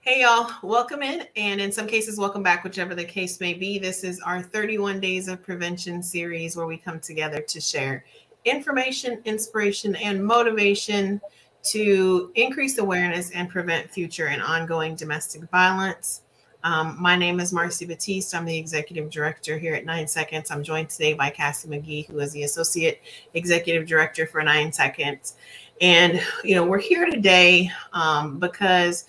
Hey y'all, welcome in some cases, welcome back, whichever the case may be. This is our 31 Days of Prevention series where we come together to share information, inspiration, and motivation to increase awareness and prevent future and ongoing domestic violence. My name is Marci Batiste. I'm the Executive Director here at 9 Seconds. I'm joined today by Cassie Magee, who is the Associate Executive Director for 9 Seconds. And, we're here today because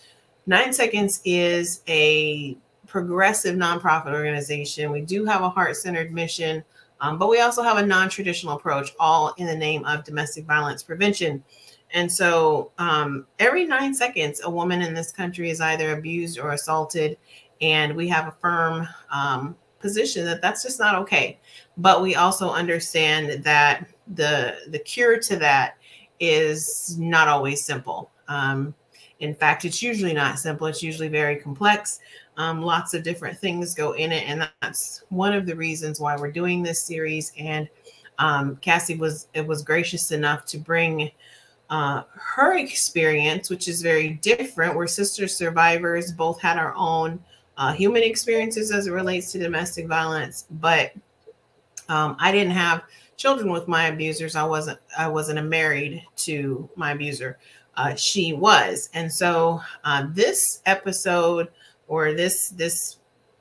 9 Seconds is a progressive nonprofit organization. We do have a heart-centered mission, but we also have a non-traditional approach, all in the name of domestic violence prevention. And so every 9 seconds, a woman in this country is either abused or assaulted. And we have a firm position that that's just not okay. But we also understand that the cure to that is not always simple. In fact, it's usually not simple. It's usually very complex. Lots of different things go in it. And that's one of the reasons why we're doing this series. And Cassie was gracious enough to bring her experience, which is very different. We're sister survivors, both had our own human experiences as it relates to domestic violence. But I didn't have children with my abusers. I wasn't married to my abuser. She was. And so this episode or this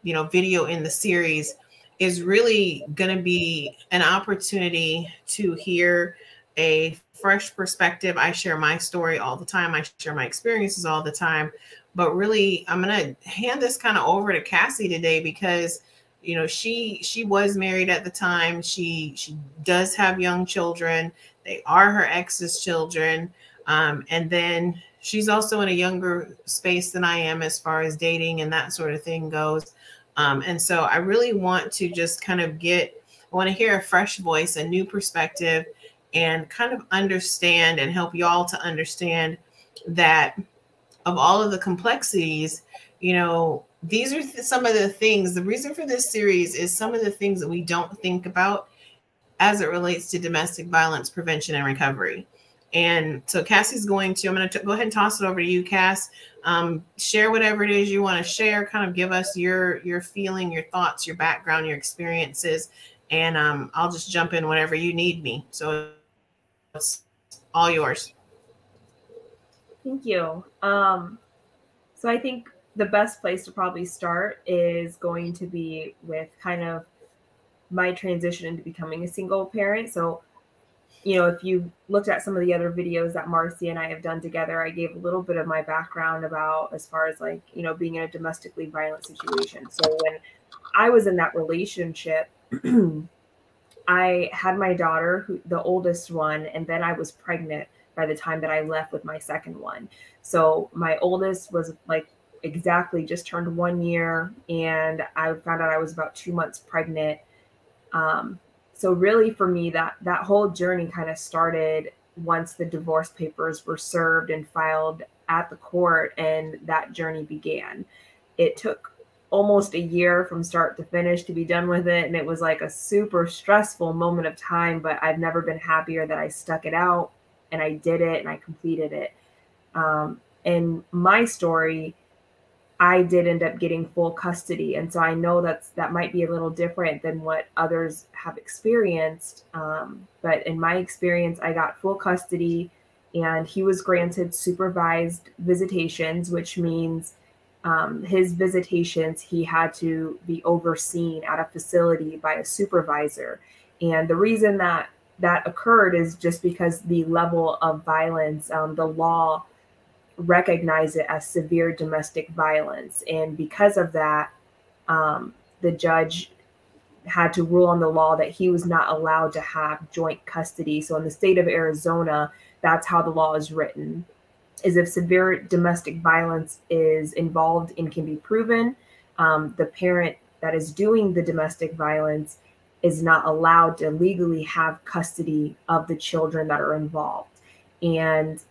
video in the series is really going to be an opportunity to hear a fresh perspective. I share my story all the time. I share my experiences all the time. But really, I'm going to hand this kind of over to Cassie today because she was married at the time. She does have young children. They are her ex's children. And then she's also in a younger space than I am as far as dating and that sort of thing goes. And so I really want to just kind of I want to hear a fresh voice, a new perspective, and kind of understand and help y'all to understand that of all of the complexities, these are some of the things. The reason for this series is some of the things that we don't think about as it relates to domestic violence prevention and recovery. And so Cassie's I'm going to go ahead and toss it over to you, Cass. Share whatever it is you want to share, kind of give us your feeling, your thoughts, your background, your experiences, and I'll just jump in whenever you need me. So it's all yours. Thank you. So I think the best place to probably start is going to be with kind of my transition into becoming a single parent. So if you looked at some of the other videos that Marci and I have done together, I gave a little bit of my background about as far as being in a domestically violent situation. So when I was in that relationship, I had my daughter, the oldest one, and then I was pregnant by the time that I left with my second one. So my oldest was exactly just turned 1 year, and I found out I was about 2 months pregnant. So really for me, that whole journey kind of started once the divorce papers were served and filed at the court, and that journey began. It took almost a year from start to finish to be done with it. And it was like a super stressful moment of time, but I've never been happier that I stuck it out and I did it and I completed it. In my story, I did end up getting full custody. And so I know that might be a little different than what others have experienced. But in my experience, I got full custody and he was granted supervised visitations, which means his visitations, he had to be overseen at a facility by a supervisor. And the reason that occurred is just because the level of violence, the law recognize it as severe domestic violence. And because of that, the judge had to rule on the law that he was not allowed to have joint custody. So in the state of Arizona, that's how the law is written, is if severe domestic violence is involved and can be proven, the parent that is doing the domestic violence is not allowed to legally have custody of the children that are involved. And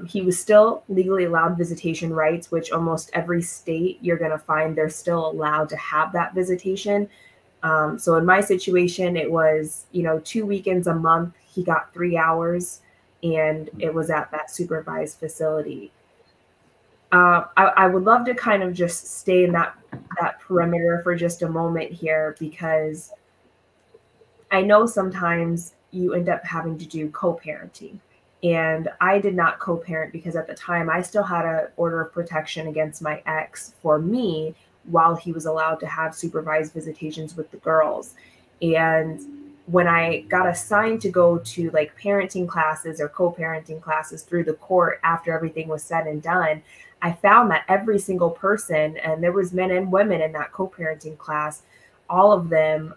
he was still legally allowed visitation rights, which almost every state you're going to find they're still allowed to have that visitation. So in my situation, it was, 2 weekends a month. He got 3 hours and it was at that supervised facility. I would love to kind of just stay in that perimeter for just a moment here, because I know sometimes you end up having to do co-parenting. And I did not co-parent because at the time I still had an order of protection against my ex for me while he was allowed to have supervised visitations with the girls. And when I got assigned to go to like parenting classes or co-parenting classes through the court after everything was said and done, I found that every single person, and there was men and women in that co-parenting class, all of them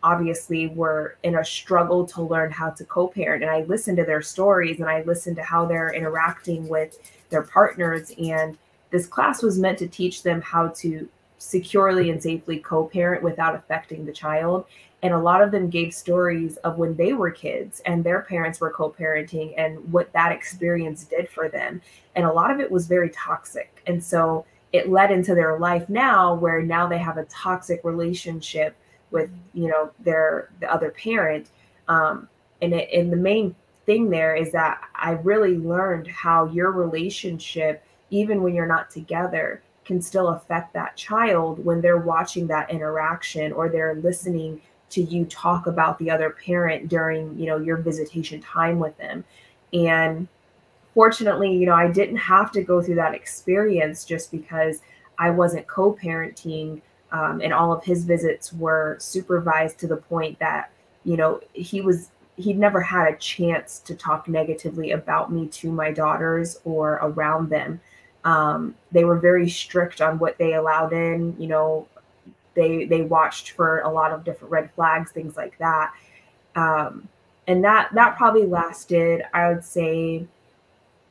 obviously were in a struggle to learn how to co-parent. And I listened to their stories and I listened to how they're interacting with their partners. And this class was meant to teach them how to securely and safely co-parent without affecting the child. And a lot of them gave stories of when they were kids and their parents were co-parenting and what that experience did for them. And a lot of it was very toxic. And so it led into their life now, where now they have a toxic relationship with, the other parent. And the main thing there is that I really learned how your relationship, even when you're not together, can still affect that child when they're watching that interaction or they're listening to you talk about the other parent during, your visitation time with them. And fortunately, I didn't have to go through that experience just because I wasn't co-parenting, and all of his visits were supervised to the point that, he'd never had a chance to talk negatively about me to my daughters or around them. They were very strict on what they allowed in. They watched for a lot of different red flags, things like that. And that probably lasted, I would say,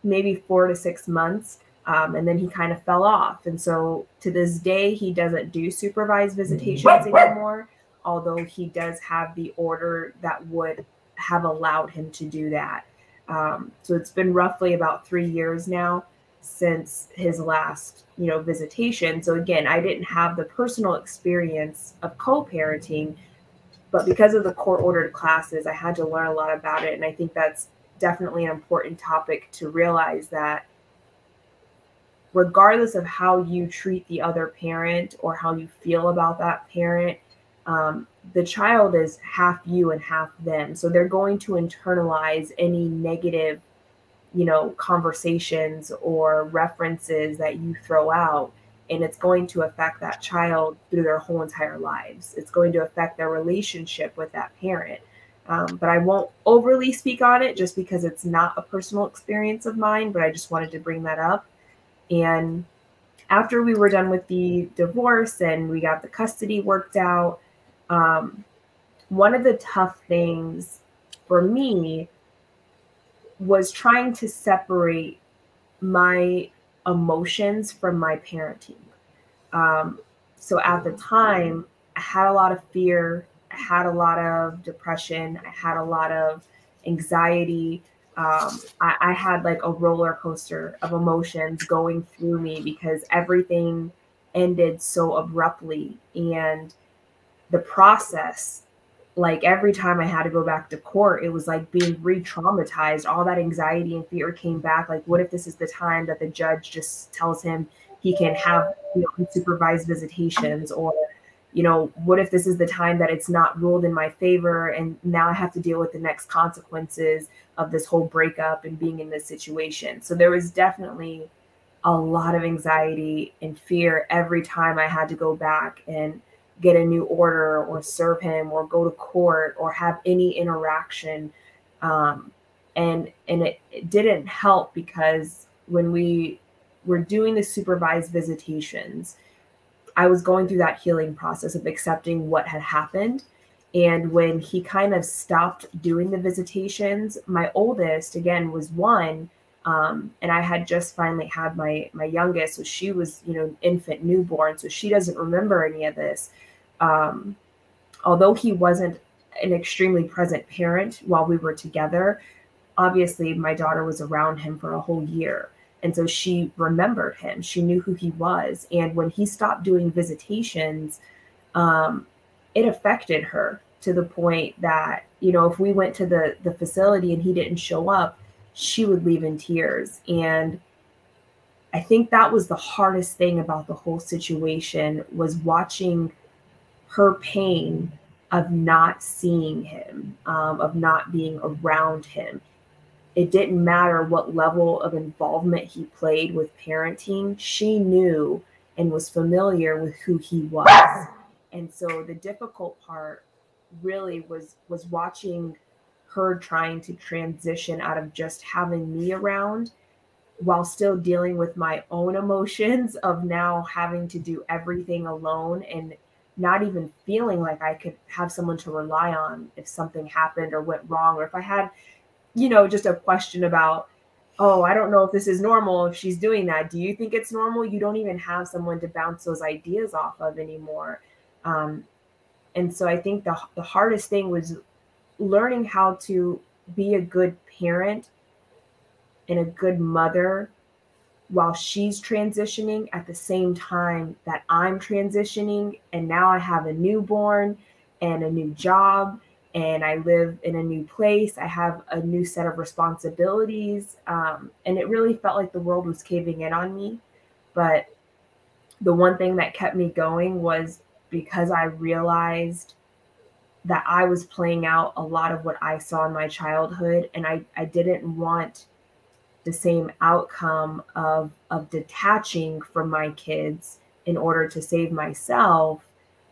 maybe 4 to 6 months. And then he kind of fell off. And so to this day, he doesn't do supervised visitations anymore, although he does have the order that would have allowed him to do that. So it's been roughly about 3 years now since his last, visitation. So again, I didn't have the personal experience of co-parenting, but because of the court-ordered classes, I had to learn a lot about it. And I think that's definitely an important topic to realize, that regardless of how you treat the other parent or how you feel about that parent, the child is half you and half them. So they're going to internalize any negative, conversations or references that you throw out. And it's going to affect that child through their whole entire lives. It's going to affect their relationship with that parent. But I won't overly speak on it just because it's not a personal experience of mine, but I just wanted to bring that up. And after we were done with the divorce and we got the custody worked out, one of the tough things for me was trying to separate my emotions from my parenting. So at the time, I had a lot of fear. I had a lot of depression. I had a lot of anxiety. I had like a roller coaster of emotions going through me because everything ended so abruptly. And the process, like every time I had to go back to court, it was like being re-traumatized. All that anxiety and fear came back. Like, what if this is the time that the judge just tells him he can have, unsupervised visitations? Or, what if this is the time that it's not ruled in my favor and now I have to deal with the next consequences of this whole breakup and being in this situation? So there was definitely a lot of anxiety and fear every time I had to go back and get a new order or serve him or go to court or have any interaction. And it didn't help, because when we were doing the supervised visitations, I was going through that healing process of accepting what had happened. And when he kind of stopped doing the visitations, my oldest, again, was 1. And I had just finally had my youngest. So she was, infant newborn. So she doesn't remember any of this. Although he wasn't an extremely present parent while we were together, obviously my daughter was around him for a whole year. And so she remembered him. She knew who he was. And when he stopped doing visitations, it affected her to the point that, if we went to the facility and he didn't show up, she would leave in tears. And I think that was the hardest thing about the whole situation, was watching her pain of not seeing him, of not being around him. It didn't matter what level of involvement he played with parenting. She knew and was familiar with who he was. And so the difficult part really was watching her trying to transition out of just having me around while still dealing with my own emotions of now having to do everything alone, and not even feeling like I could have someone to rely on if something happened or went wrong, or if I had, just a question about, oh, I don't know if this is normal if she's doing that. Do you think it's normal? You don't even have someone to bounce those ideas off of anymore. And so I think the hardest thing was learning how to be a good parent and a good mother while she's transitioning at the same time that I'm transitioning. And now I have a newborn and a new job, and I live in a new place. I have a new set of responsibilities. And it really felt like the world was caving in on me. But the one thing that kept me going was because I realized that I was playing out a lot of what I saw in my childhood, and I didn't want the same outcome of detaching from my kids in order to save myself,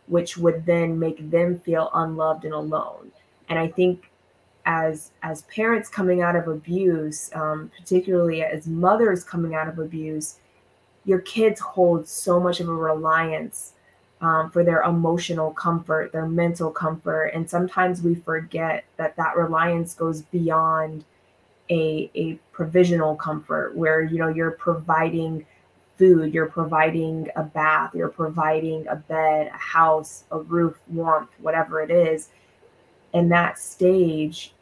which would then make them feel unloved and alone. And I think as parents coming out of abuse, particularly as mothers coming out of abuse, your kids hold so much of a reliance for their emotional comfort, their mental comfort. And sometimes we forget that that reliance goes beyond a provisional comfort where, you're providing food, you're providing a bath, you're providing a bed, a house, a roof, warmth, whatever it is. In that stage,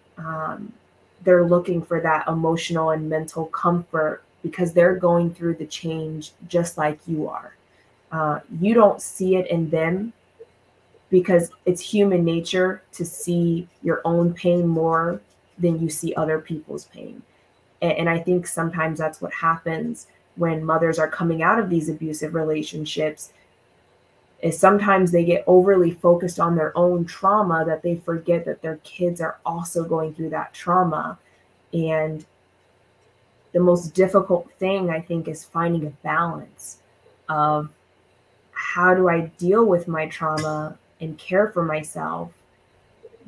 they're looking for that emotional and mental comfort because they're going through the change just like you are. You don't see it in them because it's human nature to see your own pain more than you see other people's pain. And I think sometimes that's what happens when mothers are coming out of these abusive relationships, is sometimes they get overly focused on their own trauma that they forget that their kids are also going through that trauma. And the most difficult thing, I think, is finding a balance of how do I deal with my trauma and care for myself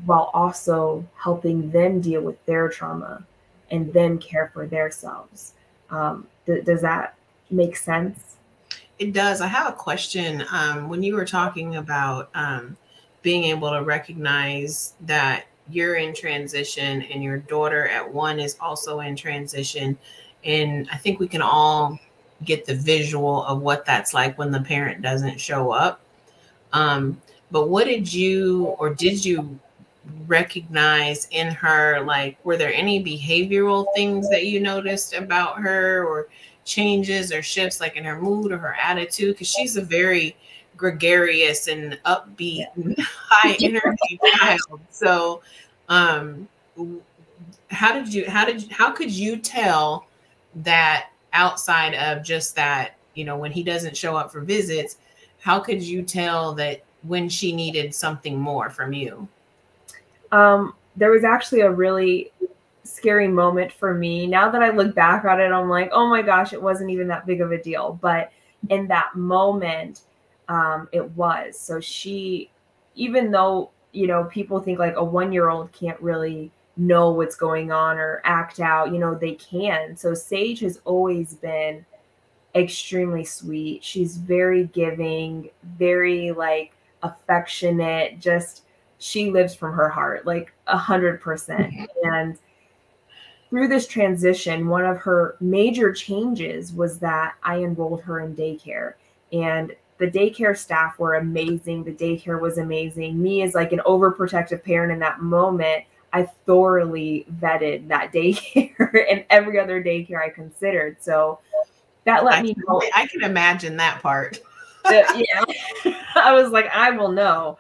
while also helping them deal with their trauma and then care for themselves. Does that make sense? It does. I have a question. When you were talking about being able to recognize that you're in transition and your daughter at 1 is also in transition, and I think we can all get the visual of what that's like when the parent doesn't show up. But what did you recognize in her? Like, were there any behavioral things that you noticed about her, or changes or shifts like in her mood or her attitude? Because she's a very gregarious and upbeat and high energy child. So how could you tell that outside of just that, when he doesn't show up for visits, how could you tell that when she needed something more from you? There was actually a really scary moment for me. Now that I look back on it, I'm like, oh my gosh, it wasn't even that big of a deal. But in that moment, it was. So she, even though, people think like a 1-year-old can't really know what's going on or act out, they can. So Sage has always been extremely sweet. She's very giving, very like affectionate, just she lives from her heart, like 100%. And through this transition, one of her major changes was that I enrolled her in daycare, and the daycare staff were amazing. The daycare was amazing. Me as like an overprotective parent in that moment, I thoroughly vetted that daycare and every other daycare I considered. So that let me know. I can imagine that part. Yeah. I was like, I will know.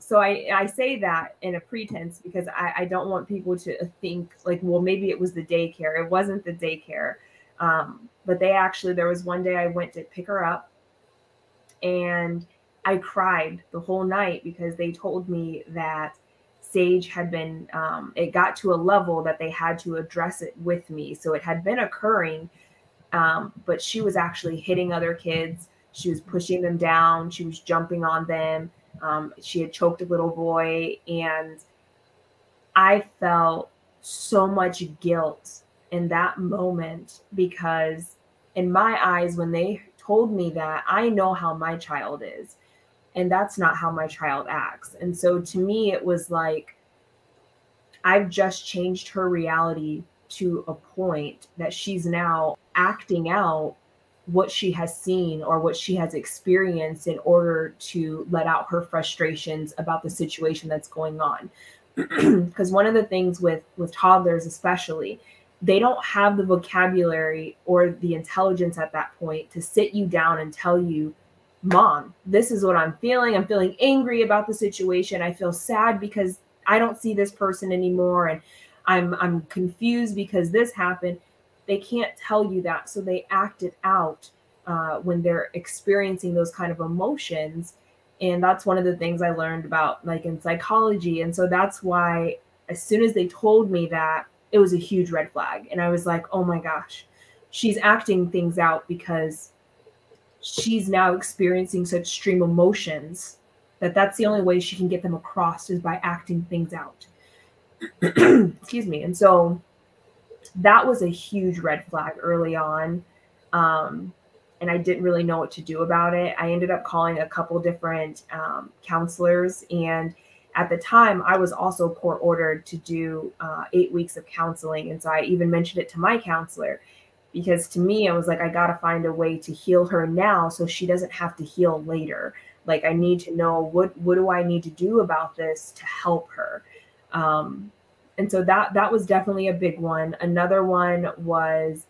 So I say that in a pretense because I don't want people to think like, well, maybe it was the daycare. It wasn't the daycare. But there was one day I went to pick her up and I cried the whole night because they told me that Sage had been, it got to a level that they had to address it with me. So it had been occurring, but she was actually hitting other kids. She was pushing them down. She was jumping on them. She had choked a little boy. And I felt so much guilt in that moment because in my eyes, when they told me that, I know how my child is. And that's not how my child acts. And so to me, it was like, I've just changed her reality to a point that she's now acting out what she has seen or what she has experienced in order to let out her frustrations about the situation that's going on. Because one of the things with toddlers, especially, they don't have the vocabulary or the intelligence at that point to sit you down and tell you, Mom, this is what I'm feeling. I'm feeling angry about the situation. I feel sad because I don't see this person anymore. And I'm confused because this happened. They can't tell you that. So they act it out when they're experiencing those kind of emotions. And that's one of the things I learned about, like, in psychology. And so that's why as soon as they told me that, it was a huge red flag. And I was like, oh my gosh, she's acting things out because she's now experiencing such extreme emotions that's the only way she can get them across is by acting things out. Excuse me. And so that was a huge red flag early on. And I didn't really know what to do about it. I ended up calling a couple different counselors. And at the time, I was also court ordered to do 8 weeks of counseling. And so I even mentioned it to my counselor because to me, I was like, I got to find a way to heal her now so she doesn't have to heal later. Like, I need to know what do I need to do about this to help her. And so that was definitely a big one. Another one was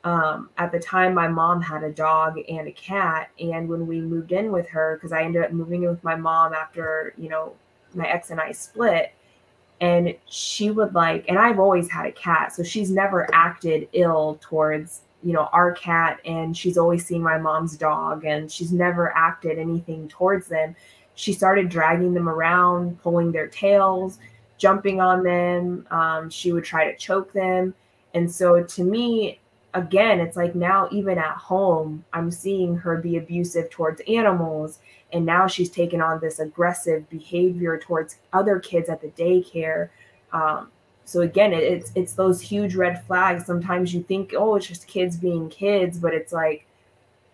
at the time, my mom had a dog and a cat. And when we moved in with her, because I ended up moving in with my mom after, my ex and I split, and she would and I've always had a cat. So she's never acted ill towards, our cat. And she's always seen my mom's dog and she's never acted anything towards them. She started dragging them around, pulling their tails, jumping on them. She would try to choke them. And so to me, again, it's like now even at home, I'm seeing her be abusive towards animals. And now she's taken on this aggressive behavior towards other kids at the daycare. So again, it's those huge red flags. Sometimes you think, oh, it's just kids being kids. But it's like,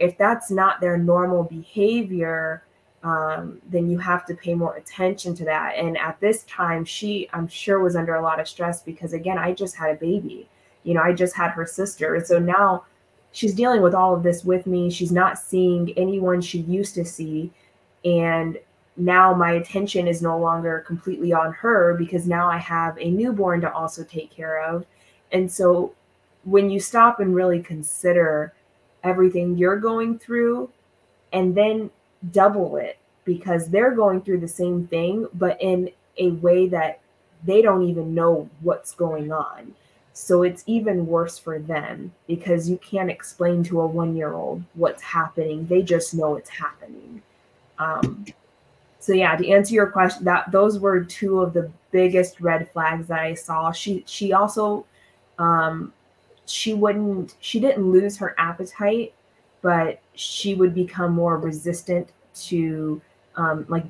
if that's not their normal behavior, then you have to pay more attention to that. And at this time, I'm sure, was under a lot of stress because, again, I just had a baby. I just had her sister. And so now she's dealing with all of this with me. She's not seeing anyone she used to see. And now my attention is no longer completely on her because now I have a newborn to also take care of. And so when you stop and really consider everything you're going through and then double it because they're going through the same thing, but in a way that they don't even know what's going on. So it's even worse for them because you can't explain to a 1-year-old what's happening. They just know it's happening. So yeah, to answer your question, those were two of the biggest red flags that I saw. She also, she didn't lose her appetite, but she would become more resistant to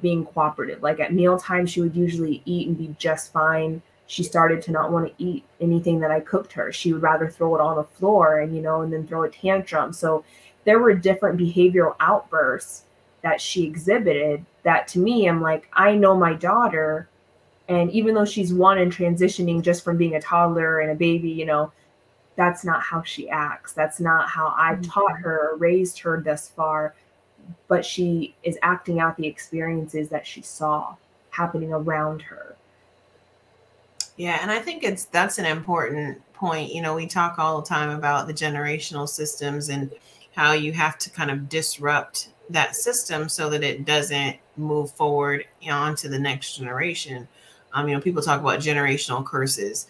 being cooperative. Like at mealtime, she would usually eat and be just fine. She started to not want to eat anything that I cooked her. She would rather throw it on the floor and then throw a tantrum. So there were different behavioral outbursts that she exhibited that to me, I'm like, I know my daughter. And even though she's 1 and transitioning just from being a toddler and a baby, that's not how she acts. That's not how I've taught her or raised her thus far. But she is acting out the experiences that she saw happening around her. Yeah, and I think that's an important point. We talk all the time about the generational systems and how you have to kind of disrupt that system so that it doesn't move forward onto the next generation. People talk about generational curses.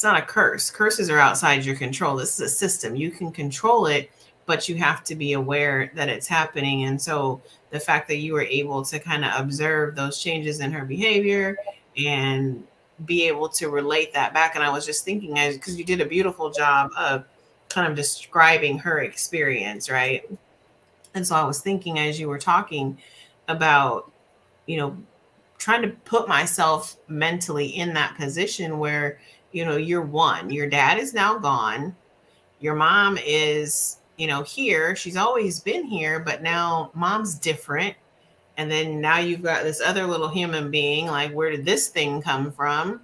it's not a curse. Curses are outside your control. This is a system. You can control it, but you have to be aware that it's happening. And so the fact that you were able to kind of observe those changes in her behavior and be able to relate that back. And I was just thinking, because you did a beautiful job of kind of describing her experience, right? And so I was thinking as you were talking about, trying to put myself mentally in that position where, you're one, your dad is now gone. Your mom is, here. She's always been here, but now mom's different. And then now you've got this other little human being. Like, where did this thing come from?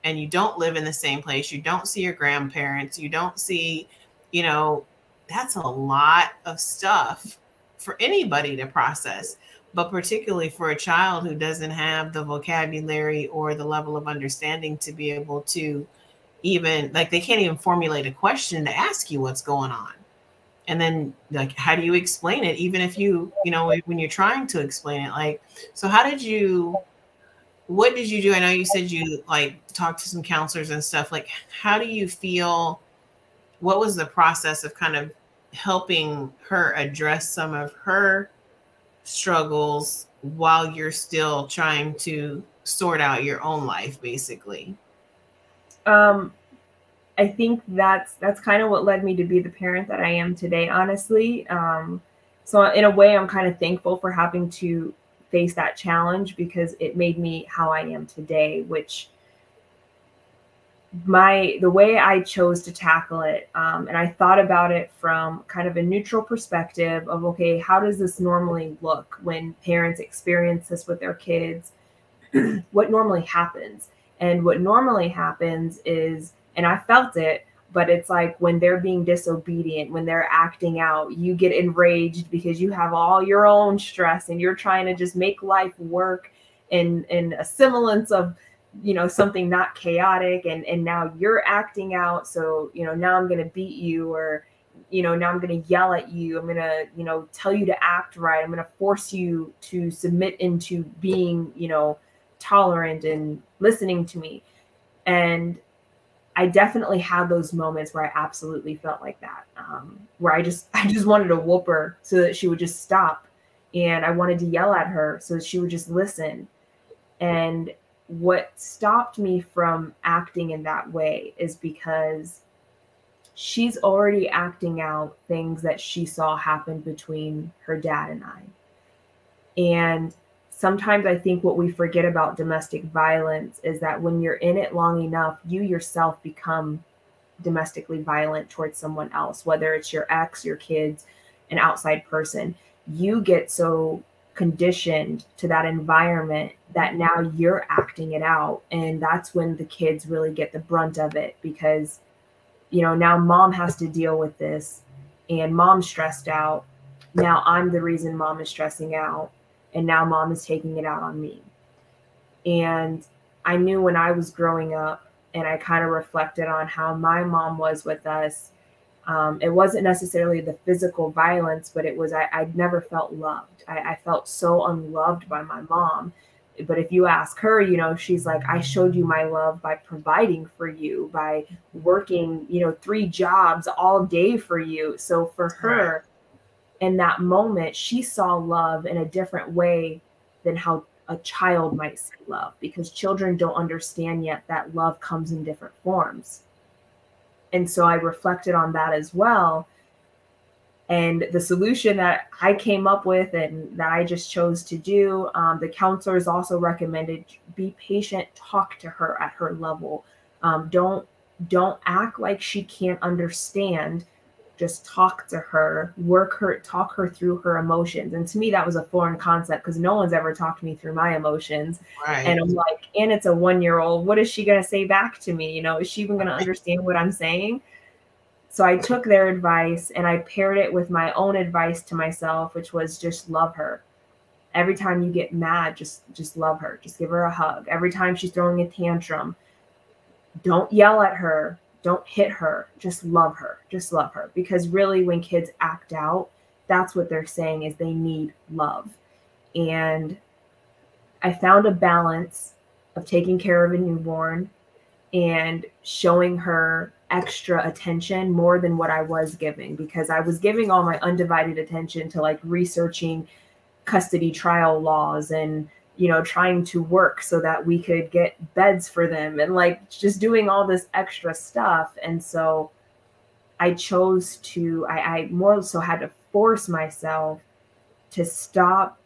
And you don't live in the same place. You don't see your grandparents. You don't see, that's a lot of stuff for anybody to process, but particularly for a child who doesn't have the vocabulary or the level of understanding to be able to even, like, they can't even formulate a question to ask you what's going on. And then, like, how do you explain it? Even if when you're trying to explain it, like, so what did you do? I know you said you talked to some counselors and stuff. Like, how do you feel? What was the process of kind of helping her address some of her struggles while you're still trying to sort out your own life, basically? I think that's kind of what led me to be the parent that I am today, honestly. So in a way, I'm kind of thankful for having to face that challenge because it made me how I am today, which the way I chose to tackle it, and I thought about it from kind of a neutral perspective of, okay, how does this normally look when parents experience this with their kids? What normally happens? And what normally happens is, and I felt it, but it's like when they're being disobedient, when they're acting out, you get enraged because you have all your own stress and you're trying to just make life work in a semblance of, something not chaotic. And now you're acting out. So, now I'm going to beat you, or, now I'm going to yell at you. I'm going to, tell you to act right. I'm going to force you to submit into being, tolerant and listening to me. And I definitely had those moments where I absolutely felt like that, where I just wanted to whoop her so that she would just stop. And I wanted to yell at her so that she would just listen. And what stopped me from acting in that way is because she's already acting out things that she saw happen between her dad and I. And sometimes I think what we forget about domestic violence is that when you're in it long enough, you yourself become domestically violent towards someone else, whether it's your ex, your kids, an outside person. You get so conditioned to that environment that now you're acting it out. And that's when the kids really get the brunt of it because, now mom has to deal with this and mom's stressed out. Now I'm the reason mom is stressing out. And now mom is taking it out on me. And I knew when I was growing up and I kind of reflected on how my mom was with us, it wasn't necessarily the physical violence, but it was, I'd never felt loved. I felt so unloved by my mom. But if you ask her, she's like, I showed you my love by providing for you, by working, 3 jobs all day for you. So for her, in that moment, she saw love in a different way than how a child might see love, because children don't understand yet that love comes in different forms. And so I reflected on that as well. And the solution that I came up with and that I just chose to do, the counselors also recommended be patient, talk to her at her level. Don't act like she can't understand. Just talk to her, talk her through her emotions. And to me, that was a foreign concept because no one's ever talked me through my emotions. Right. And I'm like, and it's a 1-year-old. What is she going to say back to me? Is she even going to understand what I'm saying? So I took their advice and I paired it with my own advice to myself, which was just love her. Every time you get mad, just love her. Just give her a hug. Every time she's throwing a tantrum, don't yell at her. Don't hit her. Just love her. Just love her. Because really, when kids act out, that's what they're saying is they need love. And I found a balance of taking care of a newborn and showing her extra attention more than what I was giving, because I was giving all my undivided attention to like researching custody trial laws and, you know, trying to work so that we could get beds for them and like just doing all this extra stuff. And so I chose to, I more so had to force myself to stop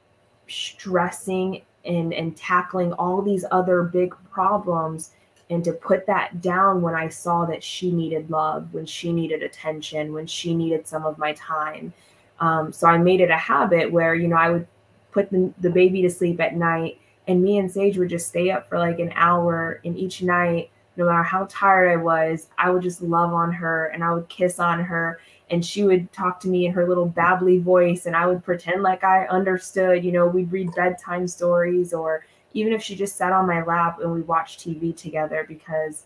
stressing and tackling all these other big problems, and to put that down when I saw that she needed love, when she needed attention, when she needed some of my time. So I made it a habit where, you know, I would put the baby to sleep at night, and me and Sage would just stay up for like an hour, and each night, no matter how tired I was, I would just love on her and I would kiss on her, and she would talk to me in her little babbly voice, and I would pretend like I understood. You know, we'd read bedtime stories, or even if she just sat on my lap and we watched TV together, because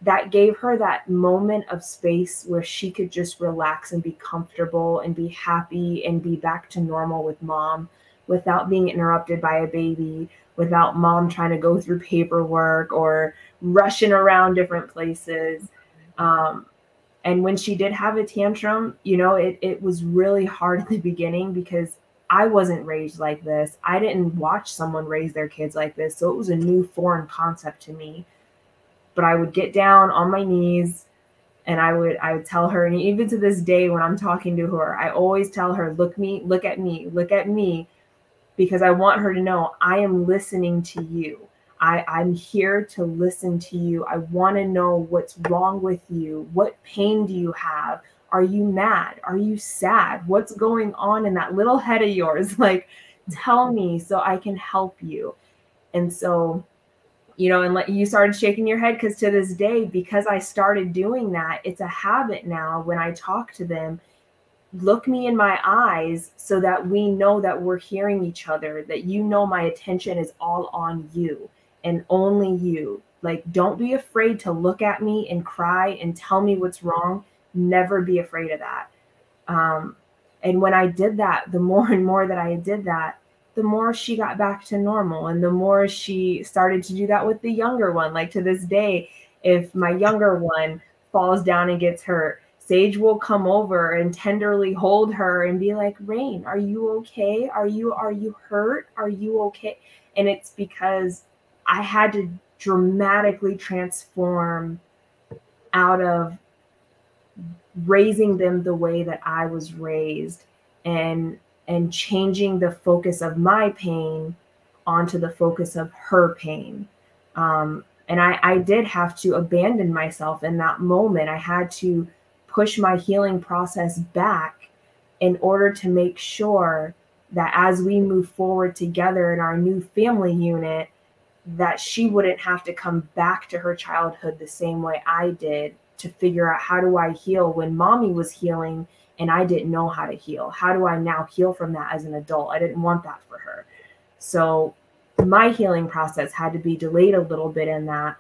that gave her that moment of space where she could just relax and be comfortable and be happy and be back to normal with mom without being interrupted by a baby, without mom trying to go through paperwork or rushing around different places. And when she did have a tantrum, you know, it was really hard at the beginning because I wasn't raised like this. I didn't watch someone raise their kids like this. So it was a new foreign concept to me. But I would get down on my knees and I would tell her, and even to this day when I'm talking to her, I always tell her, look at me, because I want her to know I am listening to you. I'm here to listen to you. I want to know what's wrong with you. What pain do you have? Are you mad? Are you sad? What's going on in that little head of yours? Like, tell me so I can help you. And so, you know, and like you started shaking your head, because to this day, because I started doing that, it's a habit now when I talk to them. Look me in my eyes so that we know that we're hearing each other, that you know my attention is all on you and only you. Like, don't be afraid to look at me and cry and tell me what's wrong. Never be afraid of that. And when I did that, the more and more that I did that, the more she got back to normal, and the more she started to do that with the younger one. Like, to this day, if my younger one falls down and gets hurt, Sage will come over and tenderly hold her and be like, Rain, are you okay? Are you hurt? Are you okay? And it's because I had to dramatically transform out of raising them the way that I was raised, and changing the focus of my pain onto the focus of her pain. And I did have to abandon myself in that moment. I had to push my healing process back in order to make sure that as we move forward together in our new family unit, that she wouldn't have to come back to her childhood the same way I did, to figure out, how do I heal when mommy was healing and I didn't know how to heal? How do I now heal from that as an adult? I didn't want that for her. So my healing process had to be delayed a little bit in that,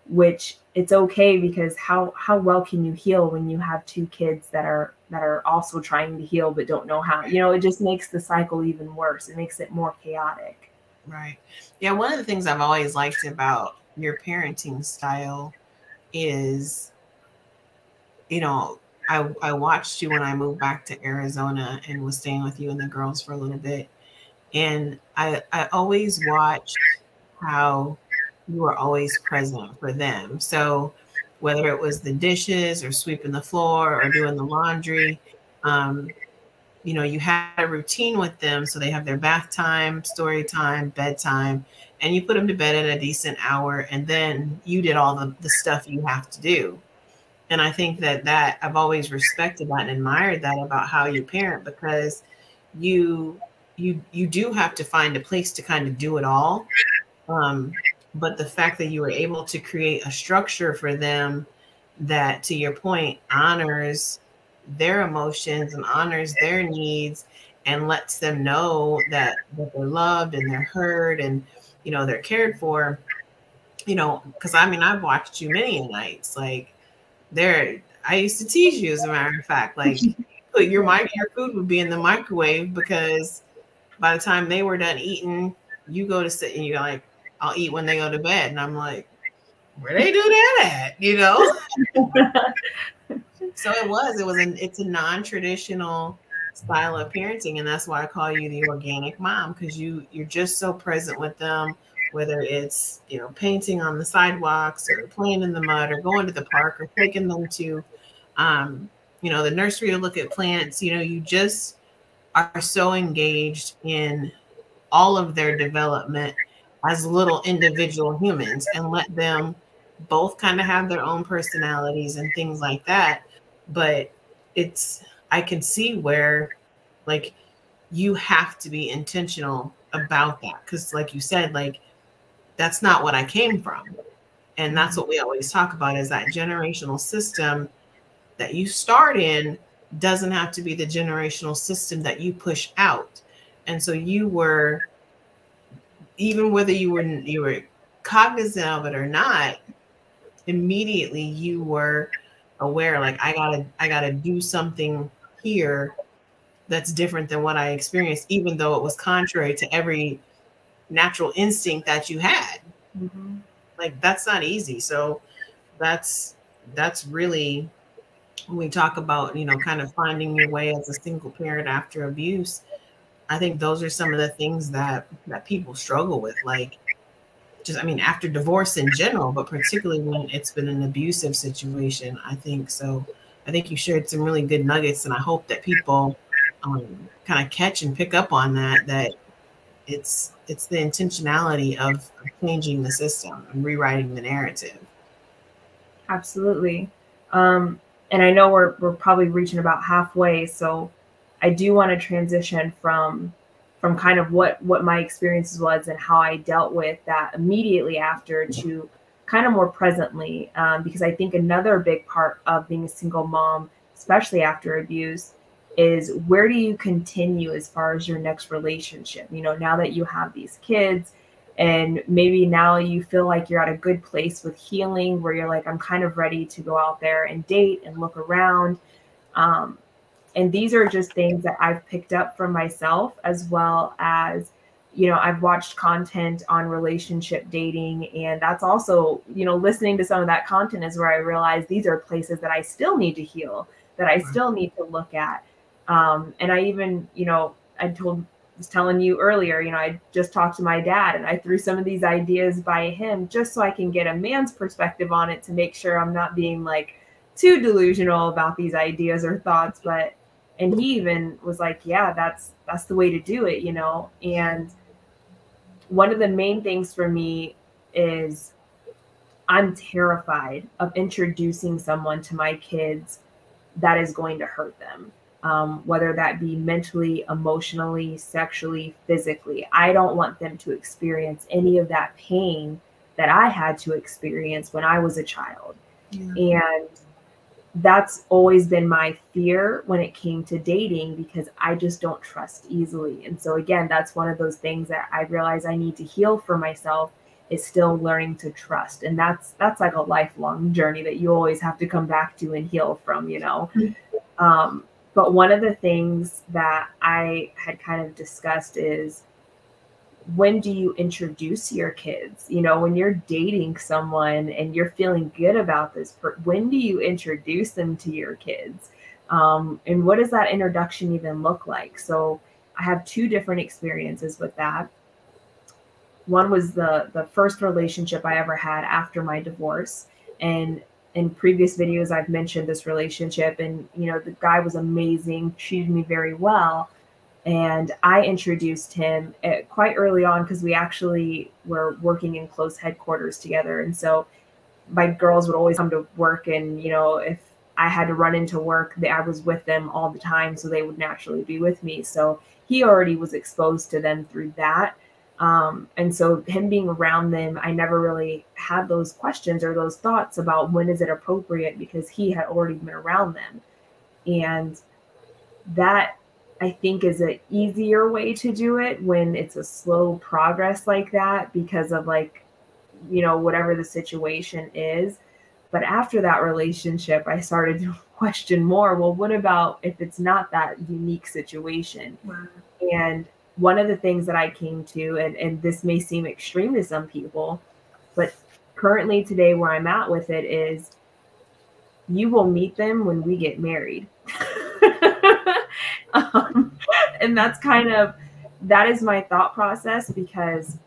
which it's okay, because how well can you heal when you have two kids that are also trying to heal but don't know how? You know, it just makes the cycle even worse. It makes it more chaotic. Right. Yeah. One of the things I've always liked about your parenting style is, you know, I watched you when I moved back to Arizona and was staying with you and the girls for a little bit. And I always watched how you were always present for them. So whether it was the dishes or sweeping the floor or doing the laundry, you know, you had a routine with them. So they have their bath time, story time, bedtime, and you put them to bed at a decent hour. And then you did all the stuff you have to do. And I think that I've always respected that and admired that about how you parent, because you do have to find a place to kind of do it all. But the fact that you were able to create a structure for them that, to your point, honors their emotions and honors their needs and lets them know that they're loved and they're heard and, you know, they're cared for, you know, because I mean, I've watched you many nights, like, I used to tease you, as a matter of fact, like, your food would be in the microwave, because by the time they were done eating, you go to sit and you're like, I'll eat when they go to bed. And I'm like, where they do that at, you know? So it's a non-traditional style of parenting. And that's why I call you the organic mom, because you're just so present with them, whether it's, you know, painting on the sidewalks or playing in the mud or going to the park or taking them to, you know, the nursery to look at plants. You know, you just are so engaged in all of their development as little individual humans, and let them both kind of have their own personalities and things like that. But I can see where, like, you have to be intentional about that, because like you said, like, that's not what I came from. And that's what we always talk about, is that generational system that you start in doesn't have to be the generational system that you push out. And so you were, even whether you were cognizant of it or not, immediately you were aware, like, I gotta do something here that's different than what I experienced, even though it was contrary to every natural instinct that you had. Mm-hmm. Like, that's not easy. So that's really, when we talk about, you know, kind of finding your way as a single parent after abuse, I think those are some of the things that people struggle with. Like, just, I mean, after divorce in general, but particularly when it's been an abusive situation, I think so. I think you shared some really good nuggets, and I hope that people kind of catch and pick up on that it's the intentionality of changing the system and rewriting the narrative. Absolutely. And I know we're probably reaching about halfway, so I do want to transition from kind of what my experiences was and how I dealt with that immediately after to kind of more presently, because I think another big part of being a single mom, especially after abuse, is where do you continue as far as your next relationship? You know, now that you have these kids, and maybe now you feel like you're at a good place with healing, where you're like, I'm kind of ready to go out there and date and look around. And these are just things that I've picked up from myself, as well as, you know, I've watched content on relationship dating. And that's also, you know, listening to some of that content is where I realize these are places that I still need to heal, that I still need to look at. And I even, you know, was telling you earlier, you know, I just talked to my dad and I threw some of these ideas by him just so I can get a man's perspective on it, to make sure I'm not being like too delusional about these ideas or thoughts. And he even was like, yeah, that's the way to do it, you know? And one of the main things for me is I'm terrified of introducing someone to my kids that is going to hurt them. Whether that be mentally, emotionally, sexually, physically. I don't want them to experience any of that pain that I had to experience when I was a child. Yeah. And that's always been my fear when it came to dating, because I just don't trust easily. And so again, that's one of those things that I realize I need to heal for myself, is still learning to trust. And that's like a lifelong journey that you always have to come back to and heal from, you know. But one of the things that I had kind of discussed is, when do you introduce your kids? You know, when you're dating someone and you're feeling good about this, when do you introduce them to your kids? And what does that introduction even look like? So I have two different experiences with that. One was the first relationship I ever had after my divorce. And in previous videos, I've mentioned this relationship, and, you know, the guy was amazing, treated me very well. And I introduced him quite early on, because we actually were working in close headquarters together. And so my girls would always come to work, and, you know, if I had to run into work, I was with them all the time, so they would naturally be with me. So he already was exposed to them through that. And so him being around them, I never really had those questions or those thoughts about when is it appropriate, because he had already been around them. And that, I think, is an easier way to do it when it's a slow progress like that, because of, like, you know, whatever the situation is. But after that relationship, I started to question more, well, what about if it's not that unique situation? Wow. And one of the things that I came to, and this may seem extreme to some people, but currently today where I'm at with it is you will meet them when we get married. And that's that is my thought process, because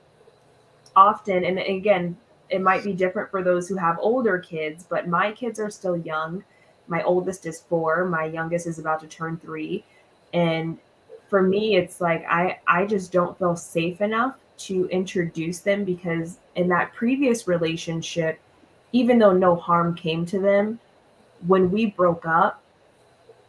often, and again, it might be different for those who have older kids, but my kids are still young. My oldest is 4. My youngest is about to turn 3. And for me, it's like, I just don't feel safe enough to introduce them, because in that previous relationship, even though no harm came to them, when we broke up,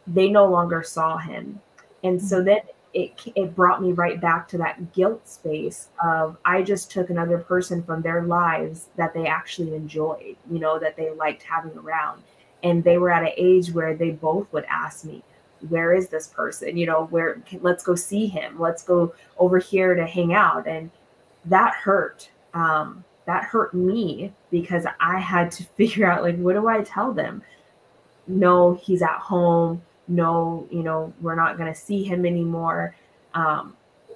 they no longer saw him. And so then it brought me right back to that guilt space of, I just took another person from their lives that they actually enjoyed, that they liked having around. And they were at an age where they both would ask me, where is this person? Let's go see him. Let's go over here to hang out. And that hurt. That hurt me, because I had to figure out, like, what do I tell them? No, he's at home. No, we're not going to see him anymore. And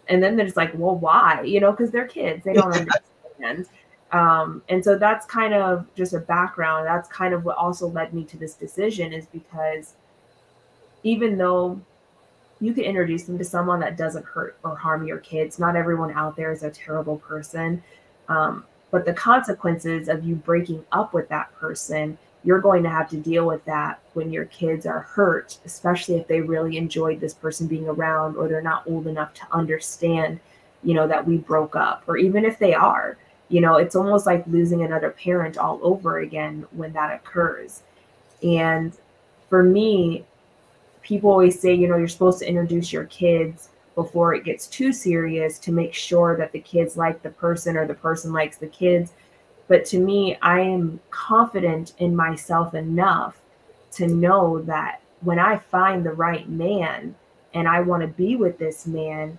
then they're just like, well, why? Because they're kids. They don't understand. And so that's kind of just a background. That's kind of what also led me to this decision, is because even though you can introduce them to someone that doesn't hurt or harm your kids, not everyone out there is a terrible person. But the consequences of you breaking up with that person, you're going to have to deal with that when your kids are hurt, especially if they really enjoyed this person being around, or they're not old enough to understand, that we broke up, or even if they are, it's almost like losing another parent all over again when that occurs. And for me, people always say, you're supposed to introduce your kids before it gets too serious, to make sure that the kids like the person, or the person likes the kids. But to me, I am confident in myself enough to know that when I find the right man and I want to be with this man,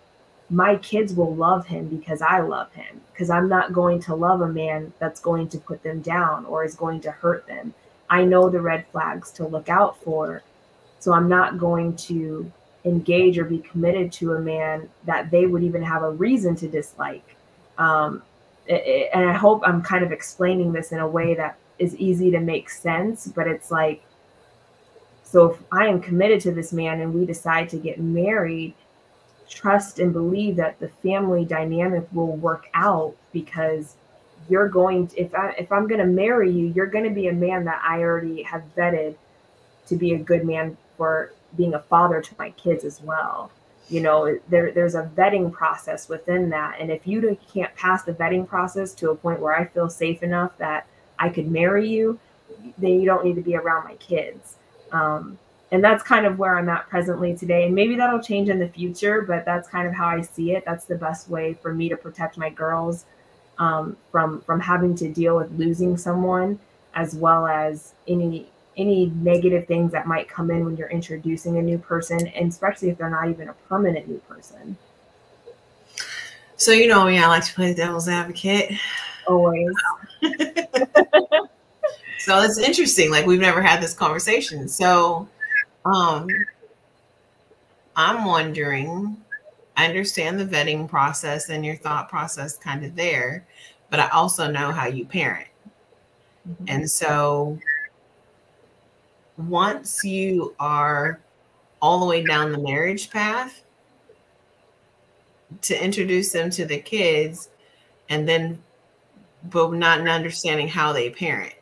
my kids will love him because I love him. Because I'm not going to love a man that's going to put them down or is going to hurt them. I know the red flags to look out for. So I'm not going to engage or be committed to a man that they would even have a reason to dislike. And I hope I'm kind of explaining this in a way that is easy to make sense, but it's like, so if I am committed to this man and we decide to get married, trust and believe that the family dynamic will work out, because you're going to, if I'm going to marry you, you're going to be a man that I already have vetted to be a good man for being a father to my kids as well. There's a vetting process within that. And if you can't pass the vetting process to a point where I feel safe enough that I could marry you, then you don't need to be around my kids. And that's kind of where I'm at presently today. And maybe that'll change in the future, but that's kind of how I see it. That's the best way for me to protect my girls from having to deal with losing someone, as well as any negative things that might come in when you're introducing a new person, and especially if they're not even a permanent new person. So I like to play the devil's advocate. Always. So it's interesting. Like, we've never had this conversation. So I'm wondering, I understand the vetting process and your thought process kind of there, but I also know how you parent. Mm-hmm. And so once you are all the way down the marriage path, to introduce them to the kids, and then, but not understanding how they parent.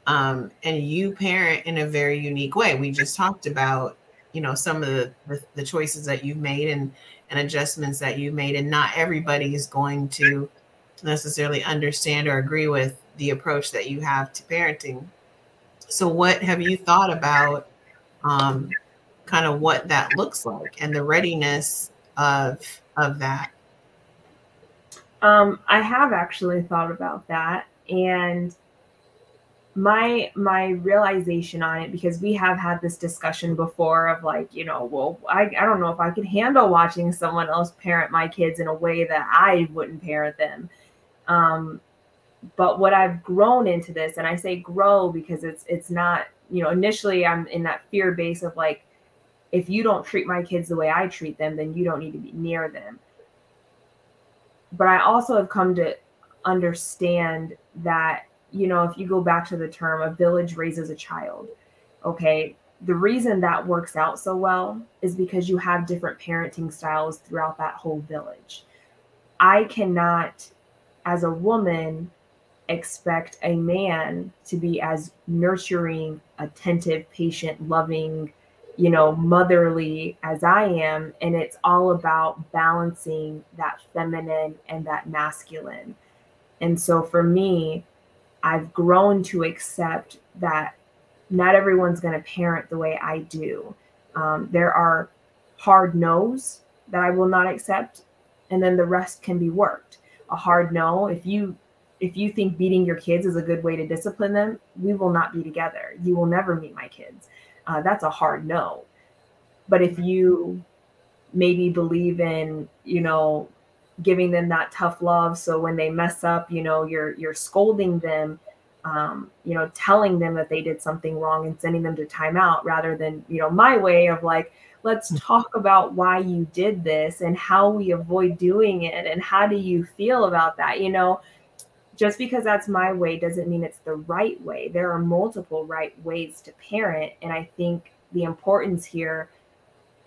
And you parent in a very unique way. We just talked about, some of the choices that you've made and adjustments that you've made, and not everybody is going to necessarily understand or agree with the approach that you have to parenting. So what have you thought about kind of what that looks like and the readiness of that? I have actually thought about that, and my realization on it, because we have had this discussion before of like, well, I don't know if I could handle watching someone else parent my kids in a way that I wouldn't parent them. But what I've grown into this, and I say grow because it's not, initially I'm in that fear base of like, if you don't treat my kids the way I treat them, then you don't need to be near them. But I also have come to understand that you know, if you go back to the term, a village raises a child. Okay. The reason that works out so well is because you have different parenting styles throughout that whole village. I cannot, as a woman, expect a man to be as nurturing, attentive, patient, loving, you know, motherly as I am. And it's all about balancing that feminine and that masculine. And so for me, I've grown to accept that not everyone's going to parent the way I do. There are hard no's that I will not accept, and then the rest can be worked. A hard no, if you think beating your kids is a good way to discipline them, we will not be together. You will never meet my kids. That's a hard no. But if you maybe believe in, you know, giving them that tough love, so when they mess up, you know, you're scolding them, you know, telling them that they did something wrong and sending them to timeout, rather than, you know, my way of like, let's talk about why you did this and how we avoid doing it and how do you feel about that. You know, just because that's my way doesn't mean it's the right way. There are multiple right ways to parent. And I think the importance here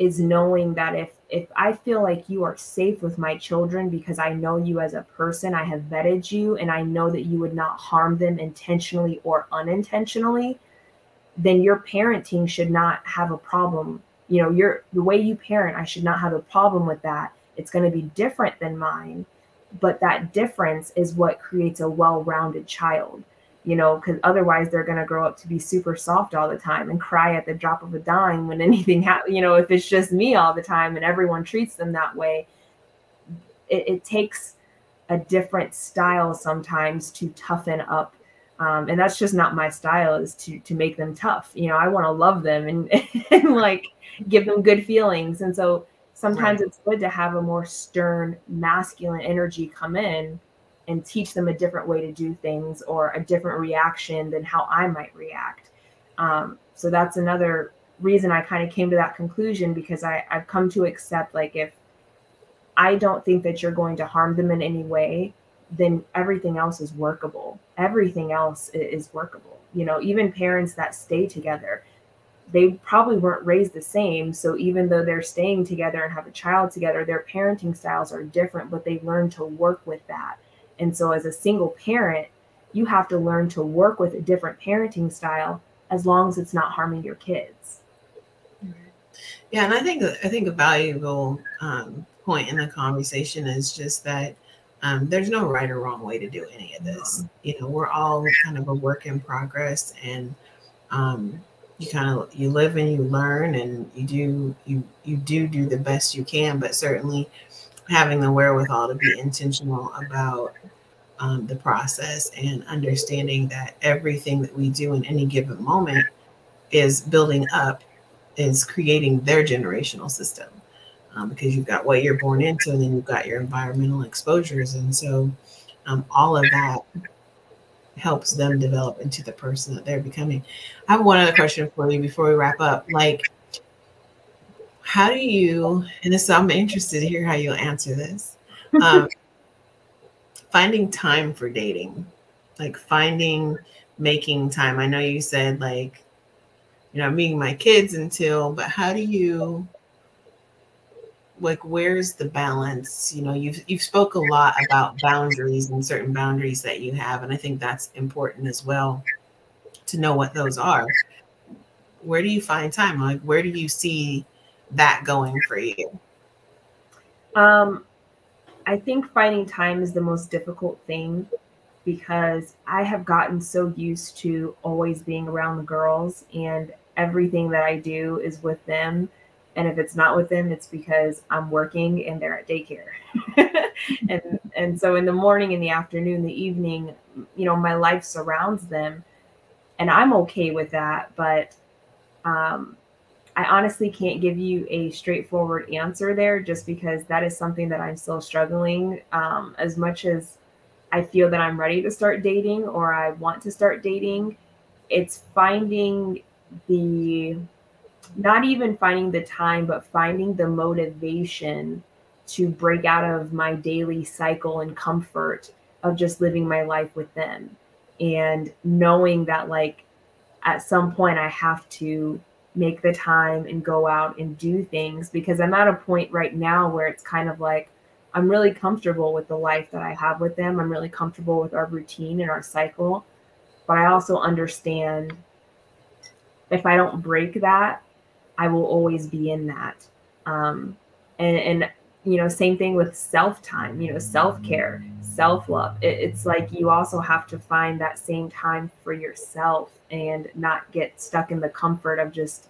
is knowing that if I feel like you are safe with my children because I know you as a person, I have vetted you, and I know that you would not harm them intentionally or unintentionally, then your parenting should not have a problem. You know, the way you parent, I should not have a problem with that. It's going to be different than mine, but that difference is what creates a well-rounded child. You know, because otherwise they're going to grow up to be super soft all the time and cry at the drop of a dime when anything happens. You know, if it's just me all the time and everyone treats them that way, it takes a different style sometimes to toughen up. And that's just not my style, is to make them tough. You know, I want to love them and like give them good feelings. And so sometimes It's good to have a more stern masculine energy come in and teach them a different way to do things or a different reaction than how I might react. So that's another reason I kind of came to that conclusion, because I've come to accept, like, if I don't think that you're going to harm them in any way, then everything else is workable. Everything else is workable. You know, even parents that stay together, they probably weren't raised the same. So even though they're staying together and have a child together, their parenting styles are different, but they learn to work with that. And so as a single parent, you have to learn to work with a different parenting style as long as it's not harming your kids. Yeah, and I think a valuable point in the conversation is just that there's no right or wrong way to do any of this. You know, we're all kind of a work in progress, and you live and you learn, and you do the best you can, but certainly having the wherewithal to be intentional about the process and understanding that everything that we do in any given moment is building up, is creating their generational system, because you've got what you're born into, and then you've got your environmental exposures. And so all of that helps them develop into the person that they're becoming. I have one other question for you before we wrap up. Like, how do you, and this, I'm interested to hear how you'll answer this, finding time for dating, like making time. I know you said, like, you know, meeting my kids until, but how do you, like, where's the balance? You know, you've spoke a lot about boundaries and certain boundaries that you have. And I think that's important as well, to know what those are. Where do you find time? Like, where do you see that going for you? I think finding time is the most difficult thing, because I have gotten so used to always being around the girls, and everything that I do is with them. And if it's not with them, it's because I'm working and they're at daycare. and so in the morning, in the afternoon, the evening, you know, my life surrounds them, and I'm okay with that. But I honestly can't give you a straightforward answer there, just because that is something that I'm still struggling. As much as I feel that I'm ready to start dating, or I want to start dating, it's finding not even finding the time, but finding the motivation to break out of my daily cycle and comfort of just living my life with them. and knowing that like at some point I have to make the time and go out and do things, because I'm at a point right now where it's kind of like I'm really comfortable with the life that I have with them. I'm really comfortable with our routine and our cycle. But I also understand if I don't break that, I will always be in that. And you know, same thing with self-time, you know, self-care, self-love. It's like you also have to find that same time for yourself and not get stuck in the comfort of just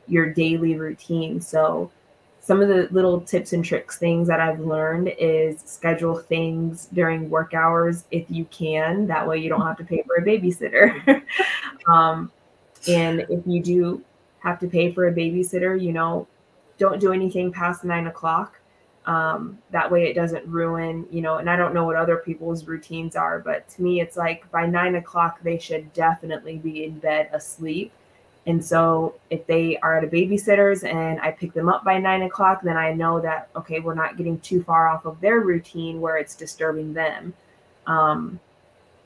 your daily routine. So some of the little tips and tricks things that I've learned is schedule things during work hours if you can. That way you don't have to pay for a babysitter. um, and if you do have to pay for a babysitter, you know, don't do anything past 9 o'clock. That way it doesn't ruin, you know, and I don't know what other people's routines are, but to me, it's like by 9 o'clock, they should definitely be in bed asleep. And so if they are at a babysitter's and I pick them up by 9 o'clock, then I know that, okay, we're not getting too far off of their routine where it's disturbing them. Um,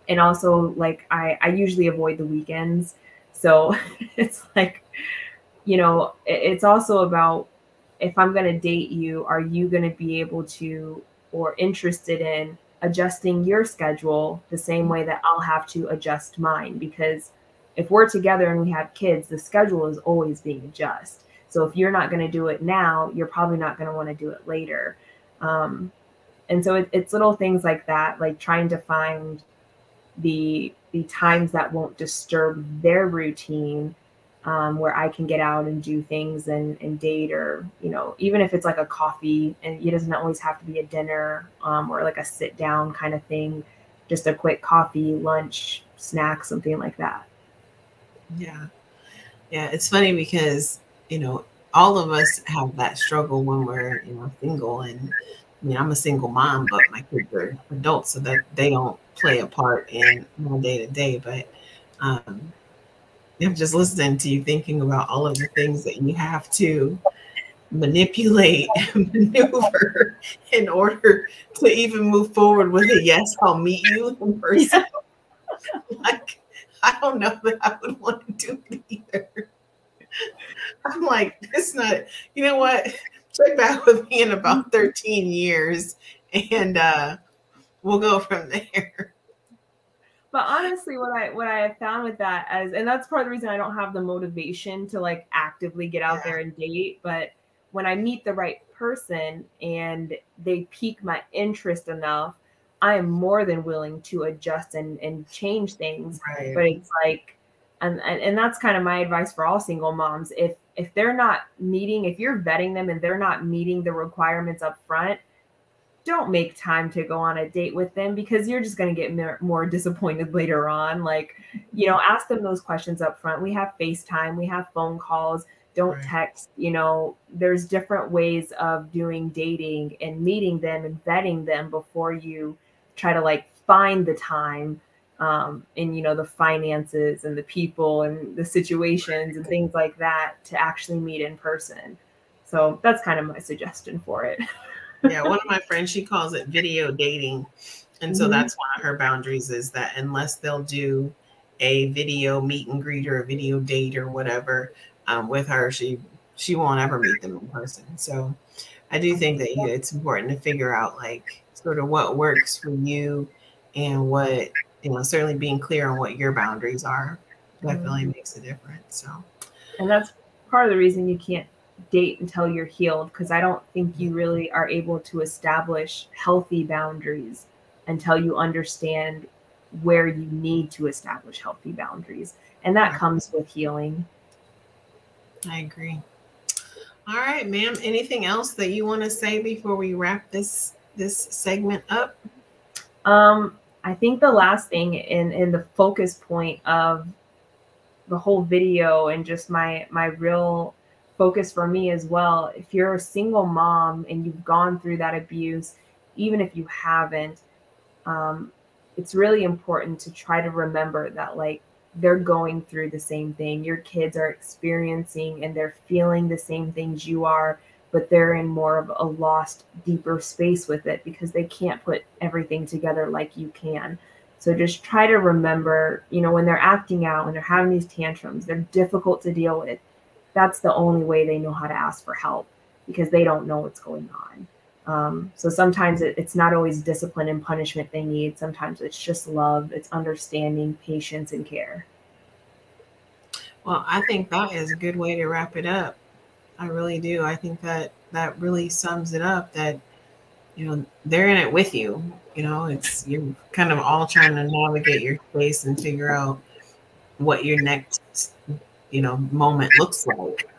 and also like I usually avoid the weekends. So it's like, you know, it's also about if I'm going to date you, are you going to be able to or interested in adjusting your schedule the same way that I'll have to adjust mine? Because if we're together and we have kids, the schedule is always being adjusted. So if you're not going to do it now, you're probably not going to want to do it later. And so it's little things like that, like trying to find the times that won't disturb their routine, where I can get out and do things and date, or, you know, even if it's like a coffee, and it doesn't always have to be a dinner, or like a sit down kind of thing, just a quick coffee, lunch, snack, something like that. Yeah. Yeah. It's funny because, you know, all of us have that struggle when we're, you know, single. And I mean, I'm a single mom, but my kids are adults, so that they don't play a part in my day to day. But I'm just listening to you, thinking about all of the things that you have to manipulate and maneuver in order to even move forward with a yes, I'll meet you in person. Like, I don't know that I would want to do it either. I'm like, it's not, you know what? Check back with me in about 13 years and we'll go from there. But honestly, what I have found with that, as and that's part of the reason I don't have the motivation to like actively get out there and date, but when I meet the right person and they pique my interest enough, I am more than willing to adjust and change things. Right. But it's like, and that's kind of my advice for all single moms. If they're not meeting, if you're vetting them and they're not meeting the requirements up front, don't make time to go on a date with them, because you're just going to get more disappointed later on. Like, you know, ask them those questions up front. We have FaceTime, we have phone calls, don't text. You know, there's different ways of doing dating and meeting them and vetting them before you try to like find the time, and, you know, the finances and the people and the situations and things like that to actually meet in person. So that's kind of my suggestion for it. Yeah, one of my friends, she calls it video dating. And so that's one of her boundaries, is that unless they'll do a video meet and greet or a video date or whatever with her, she won't ever meet them in person. So I do think that it's important to figure out like sort of what works for you and what, you know, certainly being clear on what your boundaries are definitely makes a difference. So, and that's part of the reason you can't date until you're healed, because I don't think you really are able to establish healthy boundaries until you understand where you need to establish healthy boundaries, and that comes with healing. I agree. All right, ma'am, anything else that you want to say before we wrap this segment up? I think the last thing in the focus point of the whole video, and just my real focus for me as well, if you're a single mom and you've gone through that abuse, even if you haven't, it's really important to try to remember that like they're going through the same thing. Your kids are experiencing and they're feeling the same things you are, but they're in more of a lost, deeper space with it because they can't put everything together like you can. So just try to remember, when they're acting out, when they're having these tantrums, they're difficult to deal with. That's the only way they know how to ask for help, because they don't know what's going on. So sometimes it's not always discipline and punishment they need. Sometimes it's just love, it's understanding, patience, and care. Well, I think that is a good way to wrap it up. I really do. I think that really sums it up, that, they're in it with you. You're kind of all trying to navigate your space and figure out what your next, moment looks like.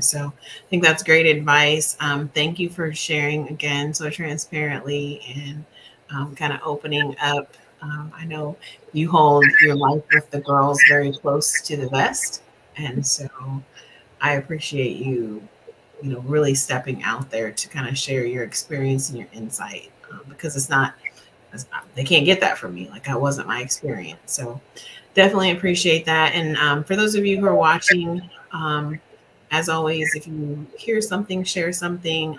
So I think that's great advice. Thank you for sharing again so transparently and kind of opening up. I know you hold your life with the girls very close to the vest. And so I appreciate you, really stepping out there to kind of share your experience and your insight, because they can't get that from me. Like, that wasn't my experience. So definitely appreciate that. And for those of you who are watching, as always, if you hear something, share something.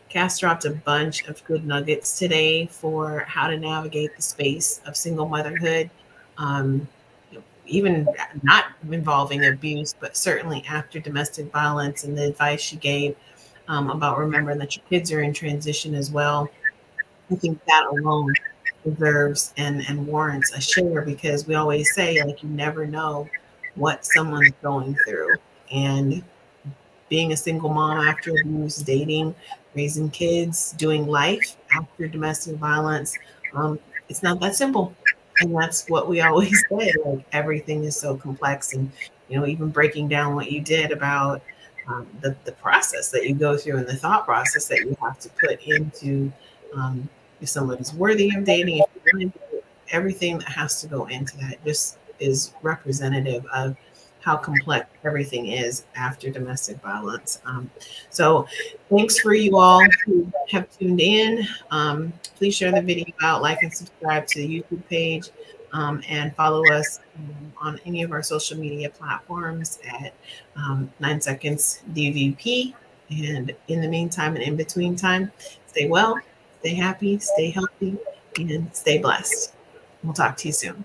Cass dropped a bunch of good nuggets today for how to navigate the space of single motherhood, even not involving abuse, but certainly after domestic violence, and the advice she gave about remembering that your kids are in transition as well. I think that alone deserves and warrants a share, because we always say, like, you never know what someone's going through. And being a single mom after abuse, dating, raising kids, doing life after domestic violence, it's not that simple. And that's what we always say, like, everything is so complex. And, even breaking down what you did about the process that you go through and the thought process that you have to put into if somebody's worthy of dating, everything that has to go into that just is representative of how complex everything is after domestic violence. So thanks for you all who have tuned in. Please share the video out, like and subscribe to the YouTube page, and follow us on any of our social media platforms at 9 Seconds DVP. And in the meantime and in between time, stay well, stay happy, stay healthy, and stay blessed. We'll talk to you soon.